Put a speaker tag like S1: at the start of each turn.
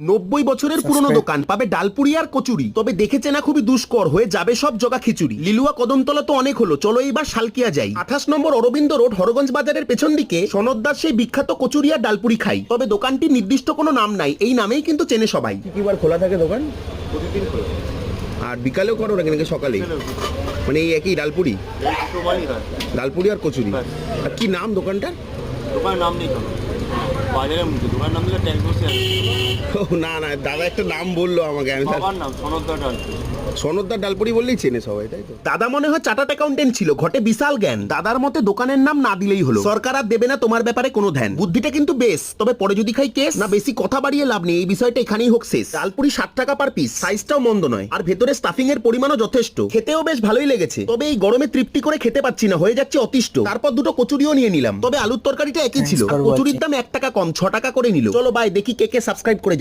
S1: 90 বছরের পুরনো দোকান, পাবে ডালপুরি আর কচুরি, তবে দেখেছে না খুবই দুষ্কর হয়ে যাবে সব জগা খিচুড়ি। লিলুয়া কদমতলা তো অনেক হলো, চলো এইবার শালকিয়া যাই। 28 নম্বর অরবিন্দ রোড হরগঞ্জ বাজারের পেছন দিকে সনদদার সেই বিখ্যাত কচুরি আর ডালপুরি খাই। তবে দোকানটির নির্দিষ্ট কোনো নাম নাই, এই নামেই কিন্তু চেনে সবাই। কি বার খোলা থাকে দোকান?
S2: প্রতিদিন খোলা।
S1: আর বিকালেও করো নাকি নাকি সকালেই? মানে এই একই ডালপুরি?
S2: সবারই হয়।
S1: ডালপুরি আর কচুরি। আর কি নাম দোকানটার?
S2: দোকানের নাম নেই কোনো, বাজারের মধ্যে দোকানের নাম দিলে ট্যাক্স বসে আছে।
S1: ও না না, দাদা একটা নাম বললো আমাকে, আমি
S2: সবার নাম সনদদার ডালপুরি।
S1: সনদদার ডালপুরি বললেই চেনে সবাই, তাই তো? দাদা মনে হয় চার্টার্ড অ্যাকাউন্টেন্ট ছিল, ঘটে বিশাল জ্ঞান। দাদার মতে দোকানের নাম না দিলেই হলো, সরকার আর দেবে না তোমার ব্যাপারে কোনো ধ্যান। বুদ্ধিটা কিন্তু বেশ, তবে পরে যদি খাই কেস না। বেশি কথা বাড়িয়ে লাভ নেই, এই বিষয়টা এখানেই হোক শেষ। ডালপুরি 60 টাকা পার পিস, সাইজটাও মন্দ নয়, আর ভেতরে স্টাফিং এর পরিমাণও যথেষ্ট, খেতেও বেশ ভালোই লেগেছে। তবে এই গরমে তৃপ্তি করে খেতে পাচ্ছি না, হয়ে যাচ্ছে অতিষ্ঠ। তারপর দুটো কচুরিও নিয়ে নিলাম, তবে আলুর তরকারিটা একই ছিল, কচুরির দাম 1 টাকা কম, 6 টাকা করে নিল। চলো বাই, দেখি কে কে সাবস্ক্রাইব করে যায়।